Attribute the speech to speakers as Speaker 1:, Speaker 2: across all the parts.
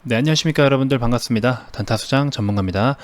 Speaker 1: 네, 안녕하십니까 여러분들. 반갑습니다. 단타수장 전문가입니다.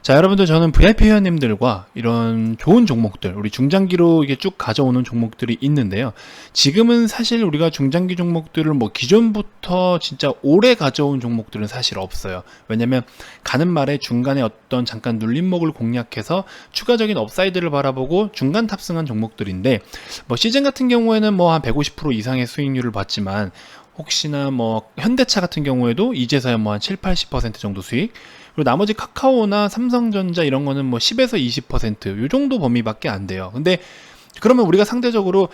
Speaker 1: 자, 여러분들, 저는 VIP 회원님들과 이런 좋은 종목들, 우리 중장기로 이게 쭉 가져오는 종목들이 있는데요. 지금은 사실 우리가 중장기 종목들을 뭐 기존부터 진짜 오래 가져온 종목들은 사실 없어요. 왜냐면 가는 말에 중간에 어떤 잠깐 눌림목을 공략해서 추가적인 업사이드를 바라보고 중간 탑승한 종목들인데, 뭐 시즌 같은 경우에는 뭐 한 150% 이상의 수익률을 봤지만, 혹시나 뭐 현대차 같은 경우에도 이제서야 뭐 한 7, 80% 정도 수익, 그리고 나머지 카카오나 삼성전자 이런 거는 뭐 10에서 20%요 정도 범위밖에 안 돼요. 근데 그러면 우리가 상대적으로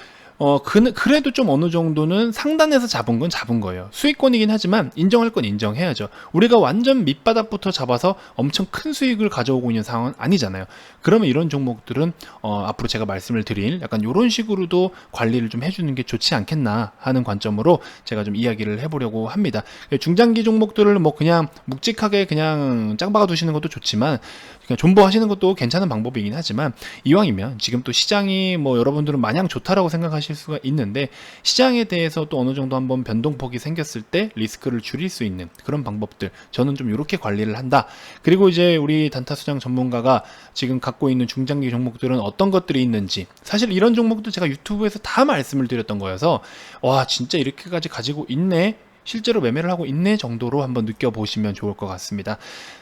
Speaker 1: 그래도 좀 어느 정도는 상단에서 잡은 건 잡은 거예요. 수익권이긴 하지만 인정할 건 인정해야죠. 우리가 완전 밑바닥부터 잡아서 엄청 큰 수익을 가져오고 있는 상황은 아니잖아요. 그러면 이런 종목들은 앞으로 제가 말씀을 드릴 약간 이런 식으로도 관리를 좀 해주는 게 좋지 않겠나 하는 관점으로 제가 좀 이야기를 해보려고 합니다. 중장기 종목들을 뭐 그냥 묵직하게 그냥 짱 박아 두시는 것도 좋지만, 그냥 존버하시는 것도 괜찮은 방법이긴 하지만, 이왕이면 지금 또 시장이 뭐 여러분들은 마냥 좋다라고 생각하실 수가 있는데, 시장에 대해서 또 어느 정도 한번 변동폭이 생겼을 때 리스크를 줄일 수 있는 그런 방법들, 저는 좀 이렇게 관리를 한다. 그리고 이제 우리 단타수장 전문가가 지금 갖고 있는 중장기 종목들은 어떤 것들이 있는지, 사실 이런 종목도 제가 유튜브에서 다 말씀을 드렸던 거여서 와, 진짜 이렇게까지 가지고 있네, 실제로 매매를 하고 있네 정도로 한번 느껴보시면 좋을 것 같습니다.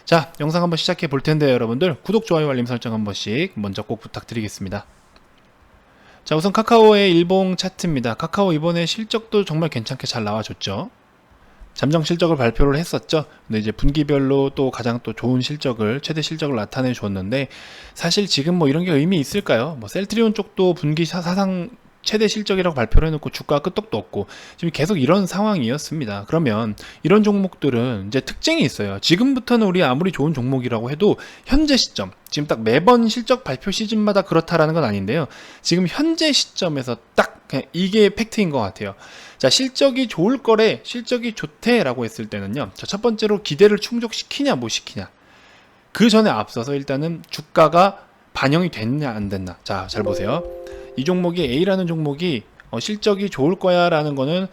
Speaker 1: 자, 영상 한번 시작해 볼 텐데요. 여러분들 구독, 좋아요, 알림 설정 한 번씩 먼저 꼭 부탁드리겠습니다. 자, 우선 카카오의 일봉 차트입니다. 카카오 이번에 실적도 정말 괜찮게 잘 나와줬죠. 잠정 실적을 발표를 했었죠. 근데 이제 분기별로 또 가장 또 좋은 실적을, 최대 실적을 나타내 줬는데, 사실 지금 뭐 이런 게 의미 있을까요? 뭐 셀트리온 쪽도 분기 사상 최대 실적이라고 발표를 해놓고 주가가 끄떡도 없고 지금 계속 이런 상황이었습니다. 그러면 이런 종목들은 이제 특징이 있어요. 지금부터는 우리 아무리 좋은 종목이라고 해도 현재 시점, 지금 딱 매번 실적 발표 시즌마다 그렇다라는 건 아닌데요. 지금 현재 시점에서 딱 그냥 이게 팩트인 것 같아요. 자, 실적이 좋을 거래, 실적이 좋대라고 했을 때는요. 자, 첫 번째로 기대를 충족시키냐 못 시키냐. 그 전에 앞서서 일단은 주가가 반영이 됐냐 안 됐나. 자, 잘 보세요. 이 종목이 A라는 종목이 실적이 좋을 거야 라는 거는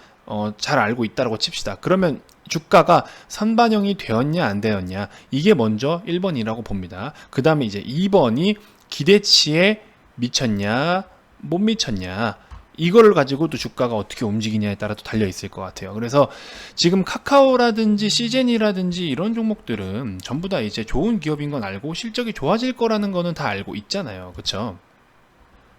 Speaker 1: 잘 알고 있다라고 칩시다. 그러면 주가가 선반영이 되었냐 안 되었냐, 이게 먼저 1번이라고 봅니다. 그 다음에 이제 2번이 기대치에 미쳤냐 못 미쳤냐, 이거를 가지고 또 주가가 어떻게 움직이냐에 따라 또 달려 있을 것 같아요. 그래서 지금 카카오라든지 시젠이라든지 이런 종목들은 전부 다 이제 좋은 기업인 건 알고 실적이 좋아질 거라는 거는 다 알고 있잖아요. 그렇죠?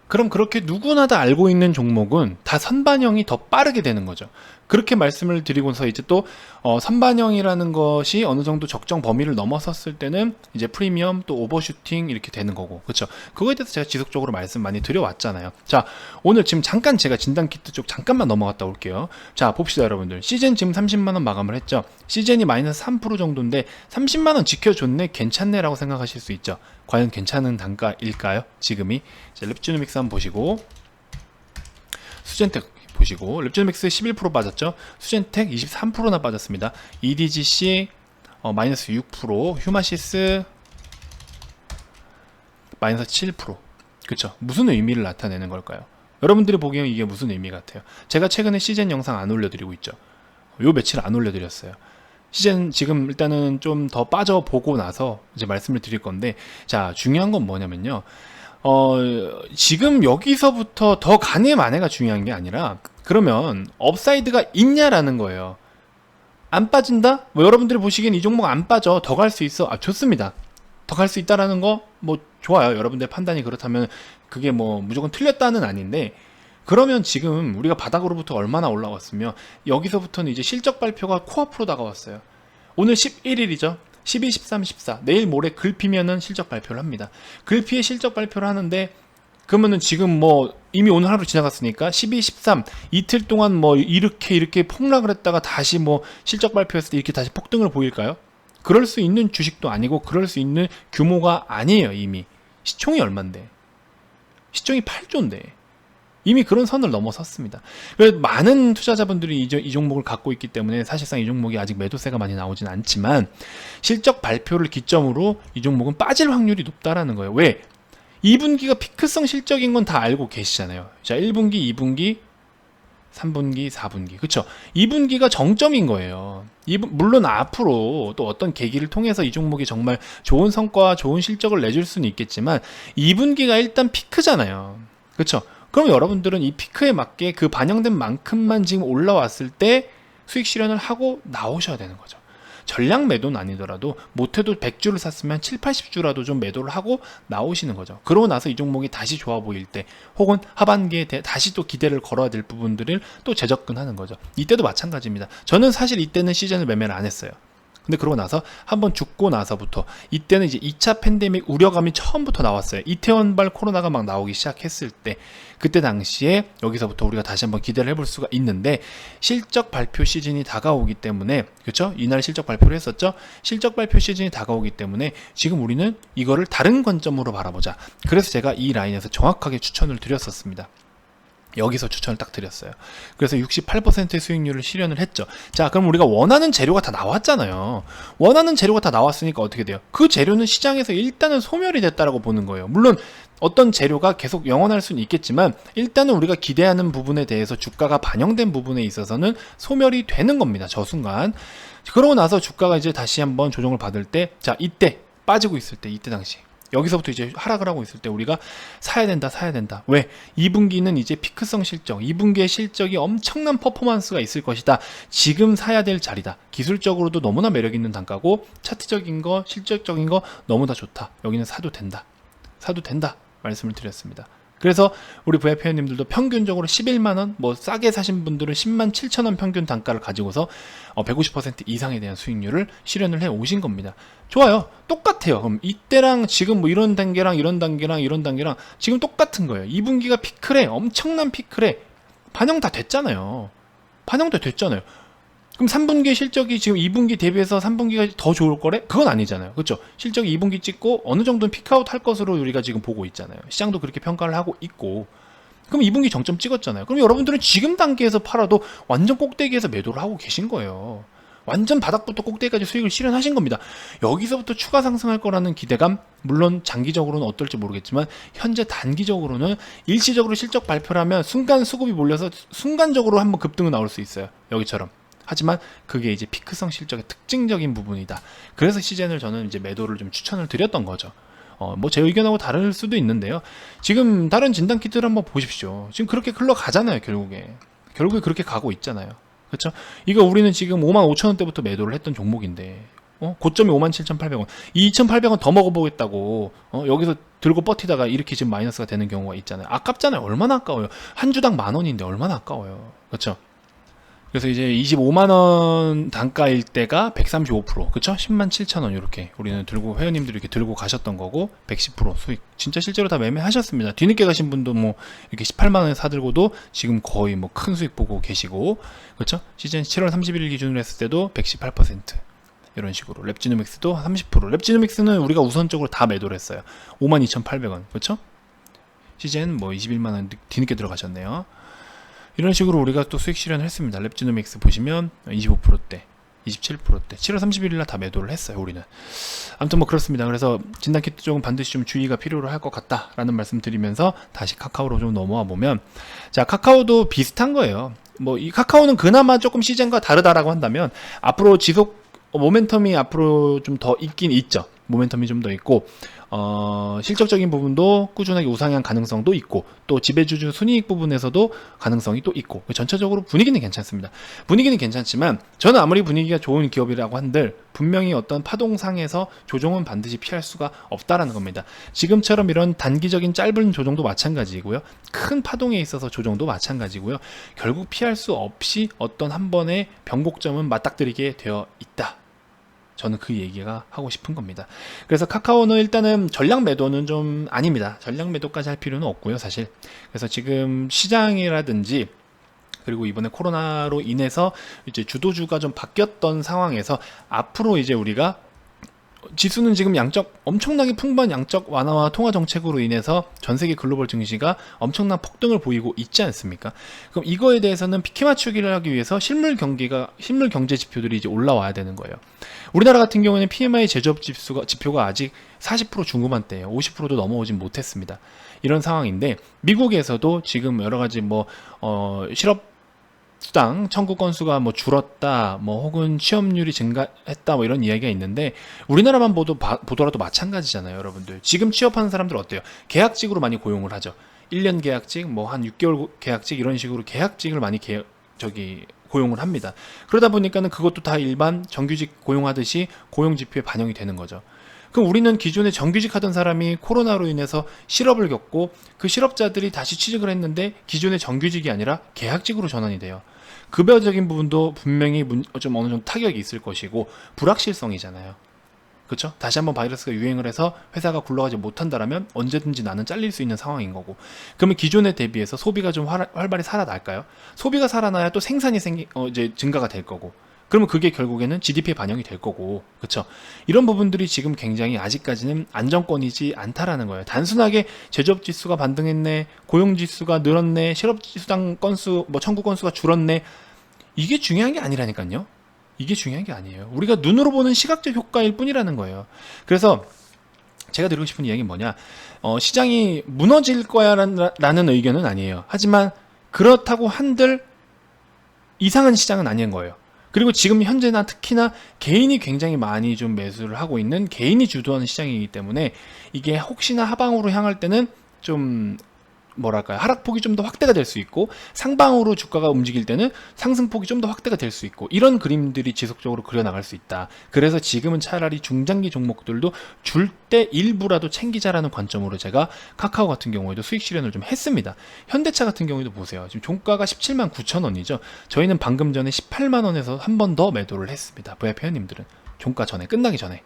Speaker 1: 그럼 그렇게 누구나 다 알고 있는 종목은 다 선반영이 더 빠르게 되는 거죠. 그렇게 말씀을 드리고서 이제 또 선반영이라는 것이 어느 정도 적정 범위를 넘어섰을 때는 이제 프리미엄 또 오버슈팅 이렇게 되는 거고, 그렇죠? 그거에 대해서 제가 지속적으로 말씀 많이 드려왔잖아요. 자, 오늘 지금 잠깐 제가 진단 키트 쪽 잠깐만 넘어갔다 올게요. 자, 봅시다 여러분들. 시즌 지금 30만원 마감을 했죠. 시즌이 마이너스 3% 정도인데 30만원 지켜줬네, 괜찮네 라고 생각하실 수 있죠. 과연 괜찮은 단가일까요? 지금이. 자, 랩지노믹스 한번 보시고, 수젠텍 보시고, 랩지노믹스 11% 빠졌죠. 수젠텍 23%나 빠졌습니다. EDGC 마이너스 6%, 휴마시스 마이너스 7%. 그쵸? 무슨 의미를 나타내는 걸까요? 여러분들이 보기엔 이게 무슨 의미 같아요? 제가 최근에 시즌 영상 안 올려드리고 있죠. 요 며칠 안 올려드렸어요. 시즌 지금 일단은 좀 더 빠져보고 나서 이제 말씀을 드릴 건데, 자, 중요한 건 뭐냐면요. 지금 여기서부터 더 가네 마네가 중요한 게 아니라, 그러면 업사이드가 있냐라는 거예요. 안 빠진다? 뭐 여러분들이 보시기엔 이 종목 안 빠져, 더 갈 수 있어. 아, 좋습니다. 더 갈 수 있다라는 거 뭐 좋아요. 여러분들 판단이 그렇다면 그게 뭐 무조건 틀렸다는 아닌데, 그러면 지금 우리가 바닥으로부터 얼마나 올라왔으며 여기서부터는 이제 실적 발표가 코앞으로 다가왔어요. 오늘 11일이죠. 12, 13, 14 내일 모레 글피면은 실적 발표를 합니다. 글피에 실적 발표를 하는데, 그러면은 지금 뭐 이미 오늘 하루 지나갔으니까 12, 13 이틀 동안 뭐 이렇게 폭락을 했다가 다시 뭐 실적 발표했을 때 이렇게 다시 폭등을 보일까요? 그럴 수 있는 주식도 아니고 그럴 수 있는 규모가 아니에요. 이미 시총이 얼만데, 시총이 8조인데 이미 그런 선을 넘어섰습니다. 그래서 많은 투자자분들이 이 종목을 갖고 있기 때문에 사실상 이 종목이 아직 매도세가 많이 나오진 않지만, 실적 발표를 기점으로 이 종목은 빠질 확률이 높다라는 거예요. 왜? 2분기가 피크성 실적인 건 다 알고 계시잖아요. 자, 1분기, 2분기, 3분기, 4분기. 그쵸? 2분기가 정점인 거예요. 물론 앞으로 또 어떤 계기를 통해서 이 종목이 정말 좋은 성과, 좋은 실적을 내줄 수는 있겠지만 2분기가 일단 피크잖아요. 그쵸? 그럼 여러분들은 이 피크에 맞게 그 반영된 만큼만 지금 올라왔을 때 수익 실현을 하고 나오셔야 되는 거죠. 전량 매도는 아니더라도 못해도 100주를 샀으면 7, 80주라도 좀 매도를 하고 나오시는 거죠. 그러고 나서 이 종목이 다시 좋아 보일 때 혹은 하반기에 다시 또 기대를 걸어야 될 부분들을 또 재접근하는 거죠. 이때도 마찬가지입니다. 저는 사실 이때는 시즌을 매매를 안 했어요. 근데 그러고 나서 한번 죽고 나서부터 이때는 이제 2차 팬데믹 우려감이 처음부터 나왔어요. 이태원발 코로나가 막 나오기 시작했을 때 그때 당시에 여기서부터 우리가 다시 한번 기대를 해볼 수가 있는데 실적 발표 시즌이 다가오기 때문에 그렇죠? 이날 실적 발표를 했었죠? 실적 발표 시즌이 다가오기 때문에 지금 우리는 이거를 다른 관점으로 바라보자. 그래서 제가 이 라인에서 정확하게 추천을 드렸었습니다. 여기서 추천을 딱 드렸어요. 그래서 68%의 수익률을 실현을 했죠. 자, 그럼 우리가 원하는 재료가 다 나왔잖아요. 원하는 재료가 다 나왔으니까 어떻게 돼요? 그 재료는 시장에서 일단은 소멸이 됐다라고 보는 거예요. 물론 어떤 재료가 계속 영원할 수는 있겠지만 일단은 우리가 기대하는 부분에 대해서 주가가 반영된 부분에 있어서는 소멸이 되는 겁니다. 저 순간. 그러고 나서 주가가 이제 다시 한번 조정을 받을 때, 자, 이때 빠지고 있을 때, 이때 당시 여기서부터 이제 하락을 하고 있을 때 우리가 사야 된다. 왜? 2분기는 이제 피크성 실적, 2분기의 실적이 엄청난 퍼포먼스가 있을 것이다. 지금 사야 될 자리다. 기술적으로도 너무나 매력 있는 단가고 차트적인 거, 실적적인 거 너무 다 좋다. 여기는 사도 된다. 말씀을 드렸습니다. 그래서 우리 VIP 회원님들도 평균적으로 11만원, 뭐 싸게 사신 분들은 10만 7천원 평균 단가를 가지고서 150% 이상에 대한 수익률을 실현을 해 오신 겁니다. 좋아요. 똑같아요. 그럼 이때랑 지금 뭐 이런 단계랑 이런 단계랑 이런 단계랑 지금 똑같은 거예요. 2분기가 피크래, 엄청난 피크래. 반영 다 됐잖아요. 그럼 3분기 실적이 지금 2분기 대비해서 3분기가 더 좋을 거래? 그건 아니잖아요. 그렇죠? 실적이 2분기 찍고 어느 정도는 피크아웃 할 것으로 우리가 지금 보고 있잖아요. 시장도 그렇게 평가를 하고 있고. 그럼 2분기 정점 찍었잖아요. 그럼 여러분들은 지금 단계에서 팔아도 완전 꼭대기에서 매도를 하고 계신 거예요. 완전 바닥부터 꼭대기까지 수익을 실현하신 겁니다. 여기서부터 추가 상승할 거라는 기대감, 물론 장기적으로는 어떨지 모르겠지만 현재 단기적으로는 일시적으로 실적 발표를 하면 순간 수급이 몰려서 순간적으로 한번 급등은 나올 수 있어요. 여기처럼. 하지만 그게 이제 피크성 실적의 특징적인 부분이다. 그래서 시즌을 저는 이제 매도를 좀 추천을 드렸던 거죠. 뭐 제 의견하고 다를 수도 있는데요. 지금 다른 진단 키트를 한번 보십시오. 지금 그렇게 흘러가잖아요. 결국에 그렇게 가고 있잖아요. 그렇죠? 이거 우리는 지금 55,000원대부터 매도를 했던 종목인데 고점이 57,800원, 2,800원 더 먹어보겠다고 여기서 들고 버티다가 이렇게 지금 마이너스가 되는 경우가 있잖아요. 아깝잖아요. 얼마나 아까워요. 한 주당 10,000원인데 얼마나 아까워요. 그렇죠? 그래서 이제 25만원 단가일 때가 135%, 그쵸? 107,000원 이렇게 우리는 들고, 회원님들이 이렇게 들고 가셨던 거고, 110% 수익. 진짜 실제로 다 매매하셨습니다. 뒤늦게 가신 분도 뭐, 이렇게 18만원에 사들고도 지금 거의 뭐 큰 수익 보고 계시고, 그쵸? 시즌 7월 31일 기준으로 했을 때도 118%. 이런 식으로. 랩지노믹스도 30%. 랩지노믹스는 우리가 우선적으로 다 매도를 했어요. 52,800원, 그쵸? 시즌 뭐 21만원 뒤늦게 들어가셨네요. 이런 식으로 우리가 또 수익 실현을 했습니다. 랩지노믹스 보시면 25%대, 27%대, 7월 31일날 다 매도를 했어요, 우리는. 아무튼 뭐 그렇습니다. 그래서 진단키트 쪽은 반드시 좀 주의가 필요로 할 것 같다라는 말씀 드리면서 다시 카카오로 좀 넘어와 보면, 자, 카카오도 비슷한 거예요. 뭐 이 카카오는 그나마 조금 시즌과 다르다라고 한다면 앞으로 지속 모멘텀이 앞으로 좀 더 있긴 있죠. 모멘텀이 좀 더 있고 실적적인 부분도 꾸준하게 우상향 가능성도 있고 또 지배주주 순이익 부분에서도 가능성이 또 있고 전체적으로 분위기는 괜찮습니다. 분위기는 괜찮지만 저는 아무리 분위기가 좋은 기업이라고 한들 분명히 어떤 파동상에서 조정은 반드시 피할 수가 없다라는 겁니다. 지금처럼 이런 단기적인 짧은 조정도 마찬가지고요. 큰 파동에 있어서 조정도 마찬가지고요. 결국 피할 수 없이 어떤 한 번의 변곡점은 맞닥뜨리게 되어 있다. 저는 그 얘기가 하고 싶은 겁니다. 그래서 카카오는 일단은 전량 매도는 좀 아닙니다. 전량 매도까지 할 필요는 없고요, 사실. 그래서 지금 시장이라든지 그리고 이번에 코로나로 인해서 이제 주도주가 좀 바뀌었던 상황에서 앞으로 이제 우리가 지수는 지금 엄청나게 풍부한 양적 완화와 통화 정책으로 인해서 전 세계 글로벌 증시가 엄청난 폭등을 보이고 있지 않습니까? 그럼 이거에 대해서는 피키 맞추기를 하기 위해서 실물 경제 지표들이 이제 올라와야 되는 거예요. 우리나라 같은 경우에는 PMI 제조업 지표가 아직 40% 중후반대예요. 50%도 넘어오진 못했습니다. 이런 상황인데 미국에서도 지금 여러 가지 실업 수당 청구 건수가 뭐 줄었다, 뭐 혹은 취업률이 증가했다, 뭐 이런 이야기가 있는데 우리나라만 보더라도 마찬가지잖아요, 여러분들. 지금 취업하는 사람들 어때요? 계약직으로 많이 고용을 하죠. 1년 계약직, 뭐 한 6개월 계약직 이런 식으로 계약직을 많이 고용을 합니다. 그러다 보니까는 그것도 다 일반 정규직 고용하듯이 고용 지표에 반영이 되는 거죠. 그럼 우리는 기존에 정규직 하던 사람이 코로나로 인해서 실업을 겪고 그 실업자들이 다시 취직을 했는데 기존의 정규직이 아니라 계약직으로 전환이 돼요. 급여적인 부분도 분명히 좀 어느 정도 타격이 있을 것이고 불확실성이잖아요. 그렇죠? 다시 한번 바이러스가 유행을 해서 회사가 굴러가지 못한다라면 언제든지 나는 잘릴 수 있는 상황인 거고, 그러면 기존에 대비해서 소비가 좀 활발히 살아날까요? 소비가 살아나야 또 생산이 이제 증가가 될 거고, 그러면 그게 결국에는 GDP에 반영이 될 거고, 그렇죠? 이런 부분들이 지금 굉장히 아직까지는 안정권이지 않다라는 거예요. 단순하게 제조업 지수가 반등했네, 고용 지수가 늘었네, 실업수당 건수, 뭐 청구 건수가 줄었네, 이게 중요한 게 아니라니까요. 이게 중요한 게 아니에요. 우리가 눈으로 보는 시각적 효과일 뿐이라는 거예요. 그래서 제가 드리고 싶은 이야기는 뭐냐, 시장이 무너질 거야 라는 의견은 아니에요. 하지만 그렇다고 한들 이상한 시장은 아닌 거예요. 그리고 지금 현재나 특히나 개인이 굉장히 많이 좀 매수를 하고 있는, 개인이 주도하는 시장이기 때문에 이게 혹시나 하방으로 향할 때는 좀 뭐랄까요, 하락폭이 좀 더 확대가 될 수 있고, 상방으로 주가가 움직일 때는 상승폭이 좀 더 확대가 될 수 있고, 이런 그림들이 지속적으로 그려나갈 수 있다. 그래서 지금은 차라리 중장기 종목들도 줄 때 일부라도 챙기자라는 관점으로 제가 카카오 같은 경우에도 수익 실현을 좀 했습니다. 현대차 같은 경우에도 보세요. 지금 종가가 17만 9천 원이죠. 저희는 방금 전에 18만 원에서 한 번 더 매도를 했습니다. VIP 회원님들은 종가 전에, 끝나기 전에.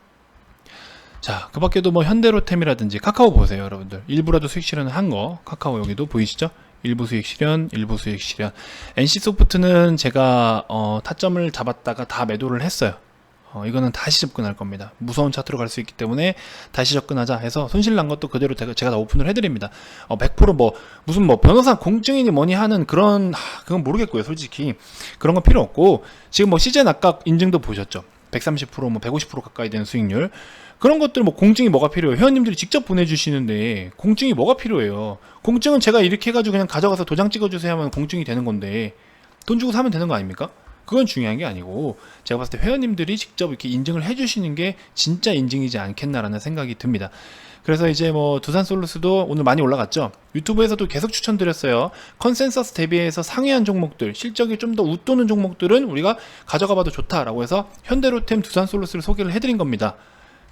Speaker 1: 자, 그 밖에도 뭐 현대로템이라든지 카카오 보세요, 여러분들. 일부라도 수익 실현을 한 거, 카카오 여기도 보이시죠? 일부 수익 실현, 일부 수익 실현. NC소프트는 제가 타점을 잡았다가 다 매도를 했어요. 이거는 다시 접근할 겁니다. 무서운 차트로 갈 수 있기 때문에 다시 접근하자 해서 손실 난 것도 그대로 제가 다 오픈을 해드립니다. 100% 무슨 변호사 공증이니 뭐니 하는 그건 모르겠고요, 솔직히. 그런 건 필요 없고, 지금 시젠 아까 인증도 보셨죠? 130%, 150% 가까이 되는 수익률. 그런 것들 공증이 뭐가 필요해요? 회원님들이 직접 보내주시는데 공증이 뭐가 필요해요? 공증은 제가 이렇게 해가지고 그냥 가져가서 도장 찍어주세요 하면 공증이 되는 건데, 돈 주고 사면 되는 거 아닙니까? 그건 중요한 게 아니고, 제가 봤을 때 회원님들이 직접 이렇게 인증을 해주시는 게 진짜 인증이지 않겠나라는 생각이 듭니다. 그래서 이제 두산솔루스도 오늘 많이 올라갔죠. 유튜브에서도 계속 추천드렸어요. 컨센서스 대비해서 상회한 종목들, 실적이 좀 더 웃도는 종목들은 우리가 가져가 봐도 좋다라고 해서 현대로템, 두산솔루스를 소개를 해드린 겁니다.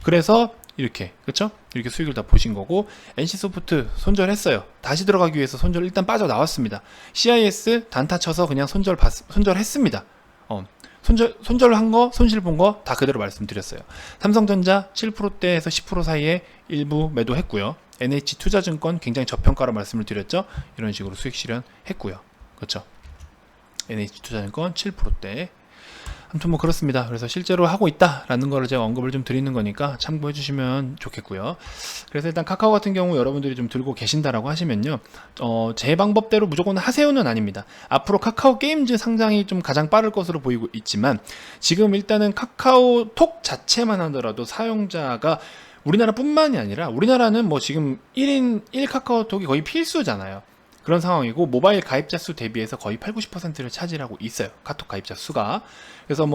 Speaker 1: 그래서 이렇게, 그렇죠? 이렇게 수익을 다 보신 거고, NC소프트 손절했어요. 다시 들어가기 위해서 손절 일단 빠져나왔습니다. CIS 단타 쳐서 그냥 손절했습니다. 손절한 거, 손실 본 거 다 그대로 말씀드렸어요. 삼성전자 7%대에서 10% 사이에 일부 매도했고요. NH투자증권 굉장히 저평가로 말씀을 드렸죠. 이런 식으로 수익 실현했고요. 그렇죠? NH투자증권 7%대. 아무튼 그렇습니다. 그래서 실제로 하고 있다라는 거를 제가 언급을 좀 드리는 거니까 참고해 주시면 좋겠고요. 그래서 일단 카카오 같은 경우 여러분들이 좀 들고 계신다라고 하시면요, 제 방법대로 무조건 하세요는 아닙니다. 앞으로 카카오 게임즈 상장이 좀 가장 빠를 것으로 보이고 있지만, 지금 일단은 카카오톡 자체만 하더라도 사용자가 우리나라뿐만이 아니라, 우리나라는 지금 1인 1카카오톡이 거의 필수잖아요. 그런 상황이고, 모바일 가입자 수 대비해서 거의 8, 90%를 차지하고 있어요. 카톡 가입자 수가. 그래서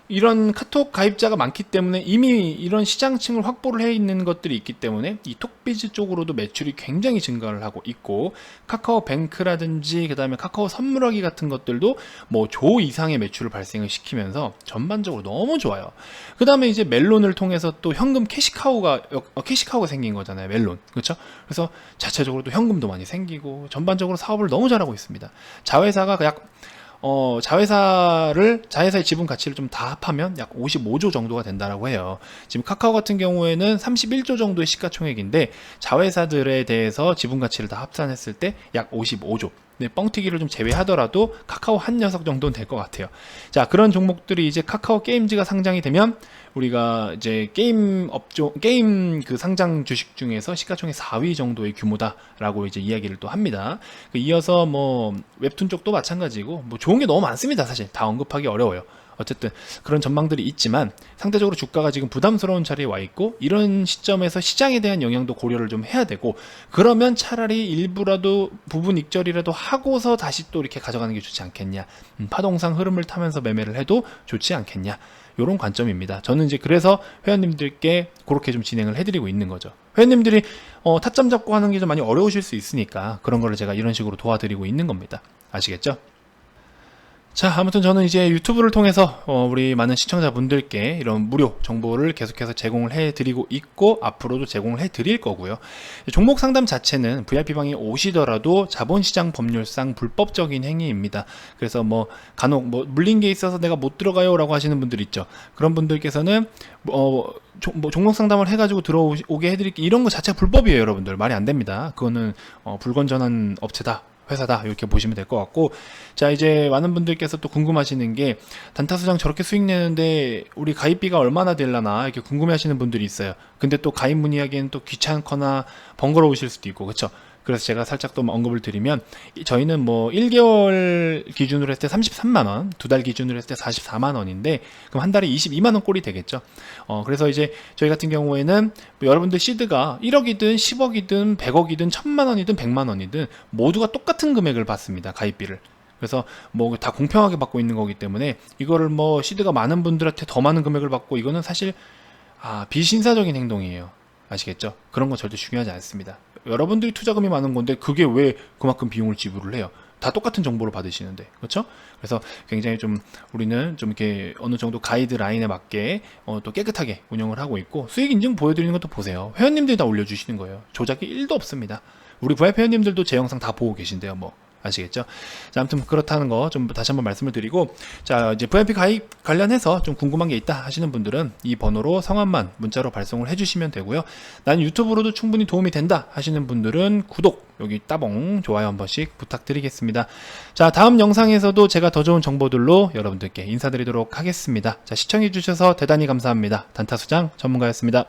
Speaker 1: 이런 카톡 가입자가 많기 때문에 이미 이런 시장층을 확보를 해 있는 것들이 있기 때문에 이 톡비즈 쪽으로도 매출이 굉장히 증가를 하고 있고, 카카오뱅크라든지 그 다음에 카카오 선물하기 같은 것들도 조 이상의 매출을 발생을 시키면서 전반적으로 너무 좋아요. 그 다음에 이제 멜론을 통해서 또 현금 캐시카우가 생긴 거잖아요, 멜론. 그렇죠? 그래서 자체적으로도 현금도 많이 생기고 전반적으로 사업을 너무 잘하고 있습니다. 자회사가 자회사의 지분 가치를 좀 다 합하면 약 55조 정도가 된다라고 해요. 지금 카카오 같은 경우에는 31조 정도의 시가총액인데, 자회사들에 대해서 지분 가치를 다 합산했을 때 약 55조. 네, 뻥튀기를 좀 제외하더라도 카카오 한 녀석 정도는 될 것 같아요. 자, 그런 종목들이 이제 카카오 게임즈가 상장이 되면 우리가 이제 게임 그 상장 주식 중에서 시가총액 4위 정도의 규모다라고 이제 이야기를 또 합니다. 이어서 웹툰 쪽도 마찬가지고 좋은 게 너무 많습니다. 사실 다 언급하기 어려워요. 어쨌든 그런 전망들이 있지만 상대적으로 주가가 지금 부담스러운 자리에 와 있고 이런 시점에서 시장에 대한 영향도 고려를 좀 해야 되고 그러면 차라리 일부라도 부분 익절이라도 하고서 다시 또 이렇게 가져가는 게 좋지 않겠냐. 파동상 흐름을 타면서 매매를 해도 좋지 않겠냐. 이런 관점입니다. 저는 이제 그래서 회원님들께 그렇게 좀 진행을 해드리고 있는 거죠. 회원님들이 타점 잡고 하는 게 좀 많이 어려우실 수 있으니까 그런 거를 제가 이런 식으로 도와드리고 있는 겁니다. 아시겠죠? 자, 아무튼 저는 이제 유튜브를 통해서 우리 많은 시청자분들께 이런 무료 정보를 계속해서 제공을 해드리고 있고 앞으로도 제공을 해드릴 거고요. 종목 상담 자체는 VIP방에 오시더라도 자본시장 법률상 불법적인 행위입니다. 그래서 뭐 간혹 뭐 물린 게 있어서 내가 못 들어가요 라고 하시는 분들 있죠. 그런 분들께서는 종목 상담을 해가지고 들어오게 해드릴게 이런 거 자체가 불법이에요. 여러분들 말이 안 됩니다. 그거는 불건전한 업체다. 회사다 이렇게 보시면 될 것 같고 자 이제 많은 분들께서 또 궁금하시는 게 단타수장 저렇게 수익 내는데 우리 가입비가 얼마나 될라나 이렇게 궁금해 하시는 분들이 있어요. 근데 또 가입 문의하기엔 또 귀찮거나 번거로우실 수도 있고 그렇죠. 그래서 제가 살짝 또 언급을 드리면 저희는 뭐 1개월 기준으로 했을 때 33만원, 2달 기준으로 했을 때 44만원인데 그럼 한 달에 22만원 꼴이 되겠죠. 그래서 이제 저희 같은 경우에는 뭐 여러분들 시드가 1억이든 10억이든 100억이든 1000만원이든 100만원이든 모두가 똑같은 금액을 받습니다. 가입비를. 그래서 뭐 다 공평하게 받고 있는 거기 때문에 이거를 뭐 시드가 많은 분들한테 더 많은 금액을 받고 이거는 사실 비신사적인 행동이에요. 아시겠죠? 그런 건 절대 중요하지 않습니다. 여러분들이 투자금이 많은 건데 그게 왜 그만큼 비용을 지불을 해요? 다 똑같은 정보를 받으시는데 그렇죠? 그래서 굉장히 좀 우리는 좀 이렇게 어느 정도 가이드라인에 맞게 또 깨끗하게 운영을 하고 있고 수익 인증 보여드리는 것도 보세요. 회원님들이 다 올려주시는 거예요. 조작이 1도 없습니다. 우리 VIP 회원님들도 제 영상 다 보고 계신데요. 뭐 아시겠죠? 자, 아무튼 그렇다는 거 좀 다시 한번 말씀을 드리고 자 이제 VIP 가입 관련해서 좀 궁금한 게 있다 하시는 분들은 이 번호로 성함만 문자로 발송을 해주시면 되고요. 난 유튜브로도 충분히 도움이 된다 하시는 분들은 구독 여기 따봉 좋아요 한 번씩 부탁드리겠습니다. 자 다음 영상에서도 제가 더 좋은 정보들로 여러분들께 인사드리도록 하겠습니다. 자 시청해 주셔서 대단히 감사합니다. 단타수장 전문가였습니다.